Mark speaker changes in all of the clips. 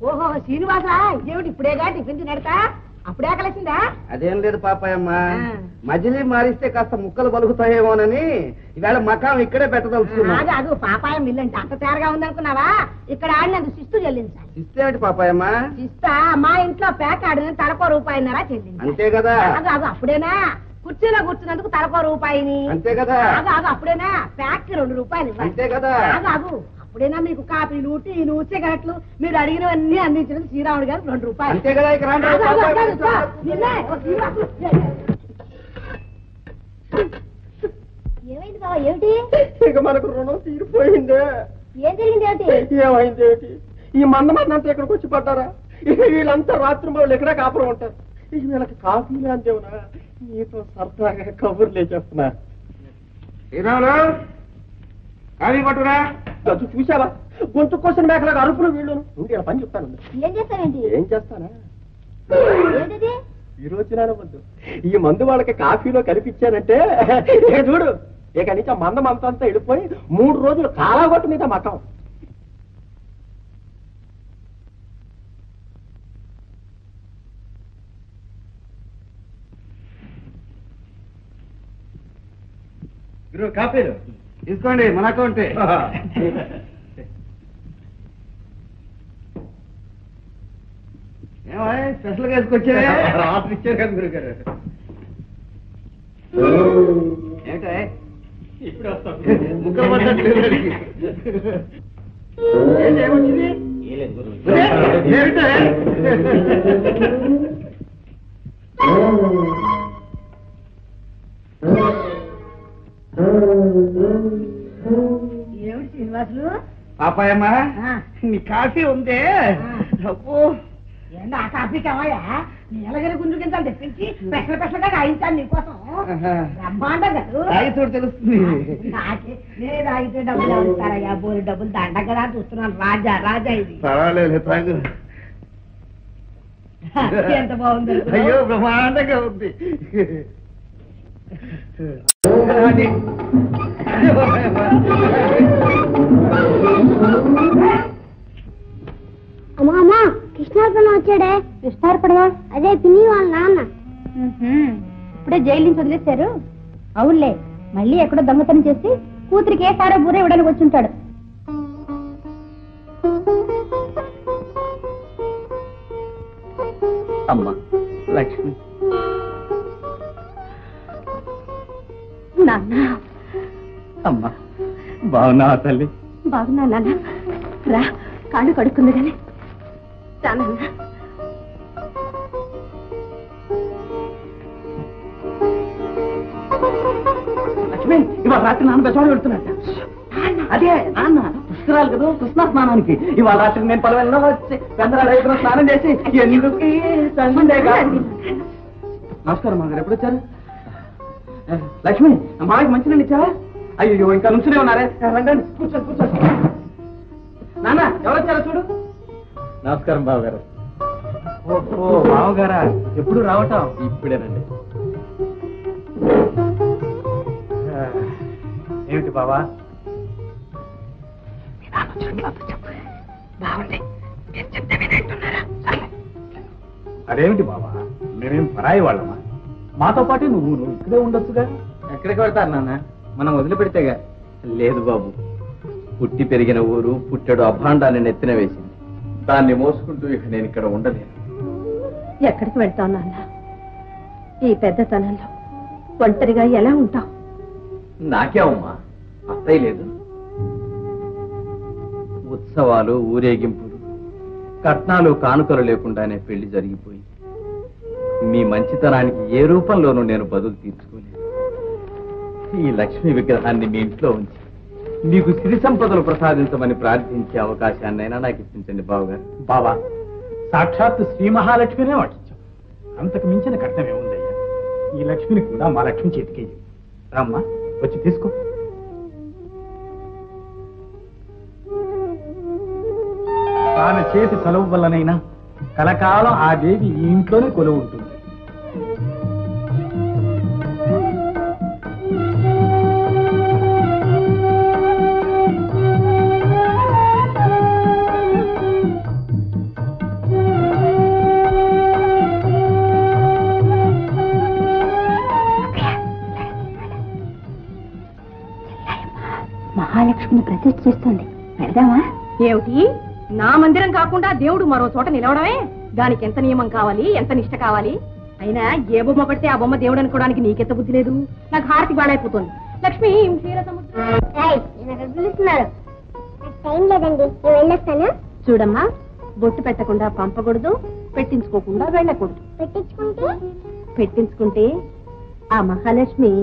Speaker 1: ఓహో శ్రీనివాసా ఇదేమిటి ఇప్పుడేగా టిఫిన్ తినడతా అప్పుడే ఆకలేసిందా?
Speaker 2: అదేం లేదు పాపాయమ్మ, మజిలీ మారిస్తే కాస్త ముక్కలు పలుకుతాయేమోనని ఈవేళ మకాం ఇక్కడే పెట్టదలుచుకున్నా.
Speaker 1: అదు పాపాయం ఇల్లంటే అంత తేరగా ఉందనుకున్నావా? ఇక్కడ ఆడినందుకు శిస్తు చెల్లించాలి.
Speaker 2: శిస్తేమిటి పాపాయమ్మ?
Speaker 1: శిస్తా మా ఇంట్లో పేక ఆడిన తలకో రూపాయిన్నర చెల్లించాలి.
Speaker 2: అంతే కదా?
Speaker 1: అదు అప్పుడేనా? కుర్చీలో కూర్చున్నందుకు తలకో రూపాయిని.
Speaker 2: అంతే కదా?
Speaker 1: అదు అప్పుడేనా? ప్యాక్కి 2 రూపాయలు. అంతే
Speaker 2: కదా?
Speaker 1: అదు అప్పుడైనా మీకు కాఫీలు టీలు సిగరెట్లు మీరు అడిగినవన్నీ అందించినది శ్రీరాముడు గారు 2 రూపాయలు.
Speaker 2: అంతే కదా?
Speaker 1: ఏమైంది బాబా? ఏమిటి?
Speaker 2: ఇక మనకు రుణం తీరిపోయిందే.
Speaker 1: ఏం జరిగింది? ఏమిటి
Speaker 2: ఏమైంది? ఏమిటి ఈ మందమంతా ఇక్కడికి వచ్చి పడ్డారా? వీళ్ళంతా రాత్రి వాళ్ళు ఎక్కడే కాపురం ఉంటారు. ఇక వీళ్ళకి కాఫీలే అంతేవునా? నీతో సరదాగా కబుర్లే చెప్తున్నా. శ్రీరాములు కాఫీ పట్టురా. చూసావా గొంతు కోసం మేకలాగా అరుపులు వీళ్ళు. ఇంకేలా పని చెప్తాను.
Speaker 1: ఏం చేస్తానండి?
Speaker 2: ఏం చేస్తానా? ఈ రోజు వద్దు, ఈ మందు వాళ్ళకి కాఫీలో కనిపించానంటే ఇక చూడు, ఇక నుంచి ఆ మందం అంతా వెళ్ళిపోయి 3 రోజులు కాలాగొట్టు మీద మకం. కాఫీలు తీసుకోండి, మన అకౌంటే. స్పెషల్ గా వేసుకొచ్చా? రాత్రి ఇచ్చారు కదా గురుగారు. ఏమిటా ఇప్పుడు వస్తాం? ఏమొచ్చింది? ఏమిటా?
Speaker 1: ఏమిటి శ్రీనివాసులు?
Speaker 2: పాపాయమ్మ నీ కాఫీ ఉందే.
Speaker 1: ఏంటో ఆ కాఫీ కావాయా? నీలగిరి గుంజు కింద తెప్పించి పెసలుగా కాయించాను నీకోసం. బ్రహ్మాండం కదా?
Speaker 2: తాగితోడు తెలుస్తుంది.
Speaker 1: నేను తాగితే డబ్బులు ఇస్తారయ్యా? బోరి డబ్బులు దండగదా చూస్తున్నాను. రాజా రాజా ఇది.
Speaker 2: పర్వాలేదు తాగు.
Speaker 1: ఎంత బాగుంది.
Speaker 2: అయ్యో బ్రహ్మాండంగా ఉంది.
Speaker 3: అమ్మా కృష్ణార్పణ వచ్చాడే.
Speaker 1: కృష్ణార్పణమా?
Speaker 3: అదే పిన్ని వాళ్ళ నాన్న.
Speaker 1: ఇప్పుడే జైలు నుంచి వదిలేశారు. అవునులే, మళ్ళీ ఎక్కడో దొంగతనం చేసి కూతురికి ఏ సారా బూర ఇవ్వడానికి వచ్చి ఉంటాడు.
Speaker 2: అమ్మా లక్ష్మి.
Speaker 1: నాన్న.
Speaker 2: అమ్మా బాగున్నా తల్లి?
Speaker 1: బాగున్నా నాన్న. రా కాళ్ళు కడుక్కుంది కానీ రా నాన్న.
Speaker 2: లక్ష్మి ఇవాళ రాత్రి నాన్న బెజవాడ వెళ్తున్నట్ట. అదే నాన్న పుష్కరాలు కదా, కృష్ణా స్నానానికి. ఇవాళ రాత్రి నేను పలవెల్లో వచ్చి చంద్రాలయం స్నానం చేసి ఎందుకు నమస్కారం మా గారు. ఎప్పుడు వచ్చారు? లక్ష్మి మాకి మంచి నీళ్ళు ఇచ్చావా? అయ్యో ఇంకా నుంచునే ఉన్నారే. రండి కూర్చోండి కూర్చోండి. నాన్న ఎవరు వచ్చారో చూడు. నమస్కారం బావగారు. ఓహో బావగారా, ఎప్పుడు రావటం? ఇప్పుడేనండి. ఏమిటి బావా? అదేమిటి బావా, మేమేం పరాయి వాళ్ళమా? మాతో పాటే నువ్వు ఇక్కడే ఉండొచ్చుగా. ఎక్కడికి వెళ్తారు నాన్న, మనం వదిలిపెడితేగా. లేదు బాబు, పుట్టి పెరిగిన ఊరు పుట్టెడు అభాండాన్ని నెత్తిన వేసింది. దాన్ని మోసుకుంటూ ఇక నేను ఇక్కడ ఉండలేను.
Speaker 1: ఎక్కడికి వెళ్తావు నాన్న? ఈ పెద్దతనంలో ఒంటరిగా ఎలా ఉంటావు?
Speaker 2: నాకేమమ్మా, అత్తయ్య లేదు. ఉత్సవాలు ఊరేగింపులు కట్నాలు కానుకలు లేకుండానే పెళ్లి జరిగిపోయి మీ మంచితనానికి ఏ రూపంలోనూ నేను బదులు తీర్చుకోలేదు. ఈ లక్ష్మీ విగ్రహాన్ని మీ ఇంట్లో ఉంచి మీకు సిరి సంపదలు ప్రసాదించమని ప్రార్థించే అవకాశాన్నైనా నాకు ఇప్పించండి బావగారు.
Speaker 4: బావా, సాక్షాత్తు శ్రీ మహాలక్ష్మినే వాటించాం. అంతకు మించిన కట్నం ఏముందయ్యా? ఈ లక్ష్మిని కూడా మా లక్ష్మి చేతికేయి. రామ్మా, వచ్చి తీసుకో. తాను చేతి చలువు వల్లనైనా కలకాలం ఆ దేవి ఈ ఇంట్లోనే కొలువు ఉంటుంది.
Speaker 1: అడ్జస్ట్ చేస్తుంది. పెడదామా?
Speaker 5: ఏమిటి, నా మందిరం కాకుండా దేవుడు మరో చోట నిలవడమే? దానికి ఎంత నియమం కావాలి, ఎంత నిష్ట కావాలి? అయినా ఏ బొమ్మ పడితే ఆ బొమ్మ దేవుడు అనుకోవడానికి నీకెంత బుద్ధి లేదు. నాకు హారతి బాడైపోతుంది. లక్ష్మి
Speaker 3: పిలుస్తున్నారు. టైం లేదండి, నేను వెళ్ళొస్తాను.
Speaker 5: చూడమ్మా, బొట్టు పెట్టకుండా పంపకూడదు, పెట్టించుకోకుండా వెళ్ళకూడదు. పెట్టించుకుంటే ఆ మహాలక్ష్మి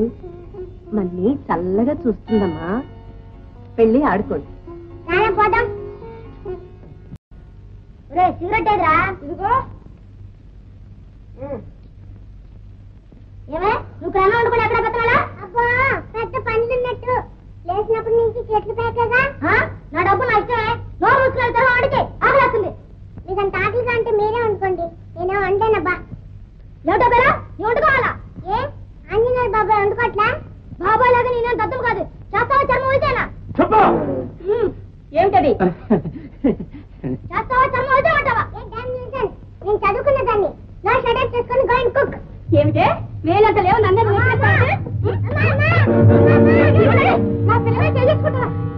Speaker 5: మళ్ళీ చల్లగా చూస్తుందమ్మా. పెళ్లి ఆడుకోండి.
Speaker 3: పోదాం. సిగరెట్ ఏదిరా? ఇదిగో. ఏమే నువ్వు క్రమం వండుకుని ఎక్కడ పెట్టాలా? అబ్బా పెద్ద పనులు ఉన్నట్టు లేచినప్పటి నుంచి చెట్లు పేకగా. నా డబ్బు నా ఇష్టమే. నోరు మూసుకెళ్తారు వాడికి ఆకలేస్తుంది. మీకంత ఆకలిగా అంటే మీరే వండుకోండి, నేనే వండానబ్బా. ఏమిటో పేరా? నీ వండుకోవాలా? ఏ ఆంజనేయ బాబాయ్ వండుకోవట్లా? బాబాయ్ లాగా నేనేం దద్దం కాదు. చేస్తావా చర్మం అయితేనా?
Speaker 5: ఏమిటది?
Speaker 3: చేస్తావా చర్మం అయితే అంటావా? నేను చదువుకున్న దాన్ని. నా షడప్ చేసుకుని గో అండ్ కుక్.
Speaker 5: ఏమిటే వేలంత లేవు నన్ను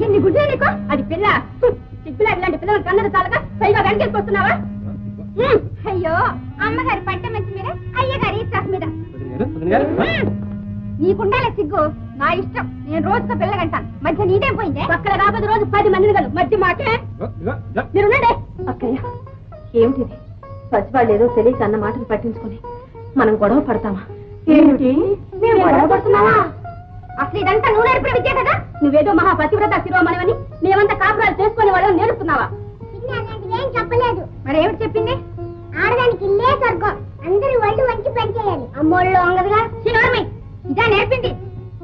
Speaker 5: ఎన్ని గుడ్డే నీకు? అది పిల్ల సిగ్గులా ఇలాంటి పిల్లలు కన్నది చాలక పైగా వెనకెళ్ళిపోతున్నావా?
Speaker 3: అయ్యో అమ్మగారి పంట మంచి మీద అయ్యగారి ఇష్టం మీద నీకుండాలే సిగ్గు. నా ఇష్టం, నేను రోజుతో పిల్లగంటాను. మధ్య నీదేం పోయిందే? పక్కన రాబోదు రోజు 10 మందిని గలు మధ్య మాకే మీరున్నాడే.
Speaker 5: అక్కయ్య, ఏమిటిది? పసివాళ్ళు ఏదో తెలియక అన్న మాటలు పట్టించుకుని మనం గొడవ పడతామా? ఏమిటి
Speaker 3: మేము గొడవ పడుతున్నావా? అసలు ఇదంతా నువ్వు నేర్పిన విద్య కదా.
Speaker 5: నువ్వేదో మహాపతివ్రత శిరోమణివని మేమంతా కాపురాలు చేసుకునే వాళ్ళని నేర్పుతున్నావా?
Speaker 3: ఏం చెప్పలేదు.
Speaker 5: మరి ఏమిటి చెప్పింది?
Speaker 3: ఆడదానికి ఇల్లే స్వర్గం, అందరూ ఒళ్ళు వంచి పని చేయాలి. అమ్మోళ్ళు వంగదుగా.
Speaker 5: శిరోమణి ఇదా నేర్పింది?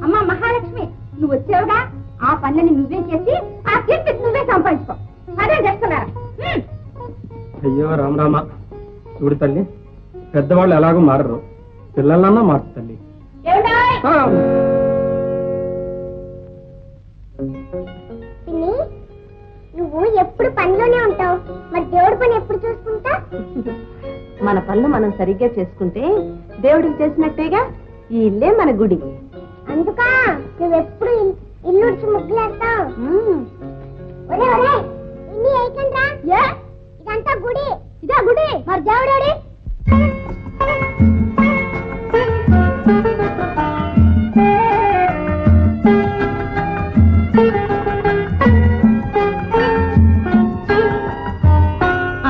Speaker 5: అమ్మ మహాలక్ష్మి, నువ్వు వచ్చావుగా, ఆ పనులని నువ్వే చేసి ఆ కీర్తి నువ్వే సంపాదించుకో. అదే చేస్తున్నారా?
Speaker 6: అయ్యో రామరామ, చూడు తల్లి, పెద్దవాళ్ళు ఎలాగో మారరు, పిల్లలన్నా మారుతు తల్లి.
Speaker 3: నువ్వు ఎప్పుడు పనిలోనే ఉంటావు, మరి దేవుడి పని ఎప్పుడు చూసుకుంటా?
Speaker 5: మన పనులు మనం సరిగ్గా చేసుకుంటే దేవుడికి చేసినట్టేగా. ఈ ఇల్లే మన గుడి.
Speaker 3: అందుకా నువ్వెప్పుడు ఇల్లు ఉడిచి ముగ్గులేస్తావు. ఒరే ఒరే ఇన్ని అయికండ్రా. ఇదంతా గుడి.
Speaker 5: ఇదా గుడి?
Speaker 3: మరి దేవుడాడి?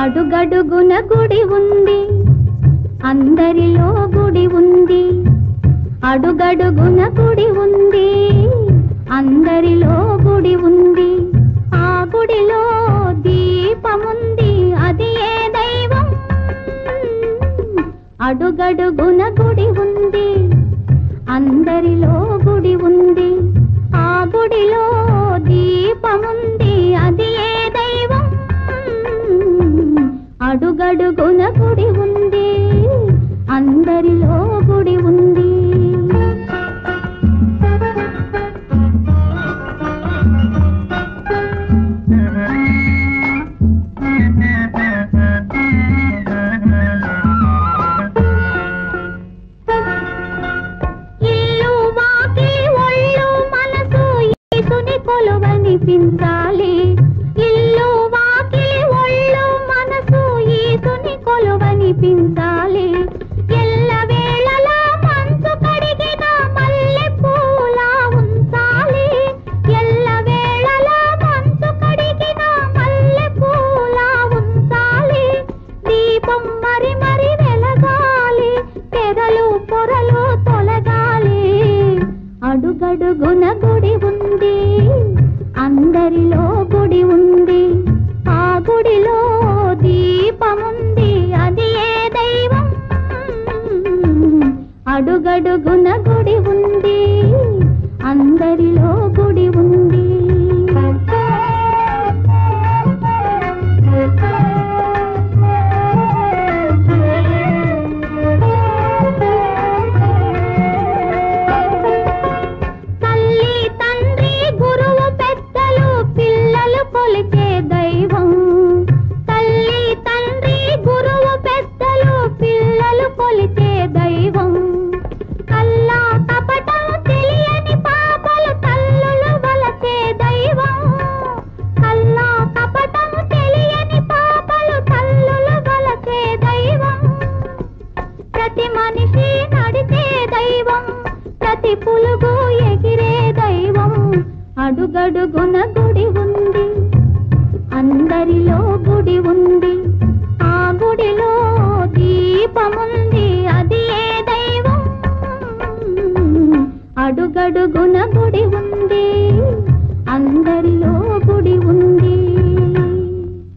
Speaker 1: అడుగడుగున గుడి ఉంది, అందరిలో గుడి ఉంది. అడుగడుగున గుడి ఉంది, అందరిలో గుడి ఉంది. ఆ గుడిలో దీపముంది, అది ఏ దైవం? అడుగడుగున గుడి ఉంది, అందరిలో గుడి ఉంది. ఆ గుడిలో దీపముంది, అది ఏ దైవం? అడుగడుగున గుడి ఉంది, అందరిలో గుడి ఉంది. ఇల్లు వాకి ఒళ్ళు మనసు యేసుని కొలువనిపించాలి. ఇల్లు వాకి ఒళ్ళు మనసు యేసుని కొలువనిపించాలి. ఎల్ల వేళలా మంచు కడిగిన మల్లె పూలా ఉంచాలి. ఎల్ల వేళలా మంచు కడిగిన మల్లె పూలా ఉంచాలి. దీపం మరి మరి వెలగాలి, తెరలు పొరలు తొలగాలి. అడుగడుగున గుడి ఉంది, అందరిలో గుడి ఉంది. ఆ గుడిలో దీపముంది, అది ఏ దైవం? అడుగడుగున గుడి ఉంది, అందరిలో గుడి ఉంది. తల్లి తండ్రి గురువు పెద్దలు పిల్లలు కొలిచే దైవం. తల్లి తండ్రి గురువు పెద్దలు పిల్లలు కొలిచే దైవం. కల్లా కపటం తెలియని పాపలు తల్లుల కోటి పులుగు ఎగిరే దైవం అడుగడుగున గుడి ఉంది, అందరిలో గుడి ఉంది, ఆ గుడిలో దీపముంది, అది ఏ దైవం అడుగడుగున గుడి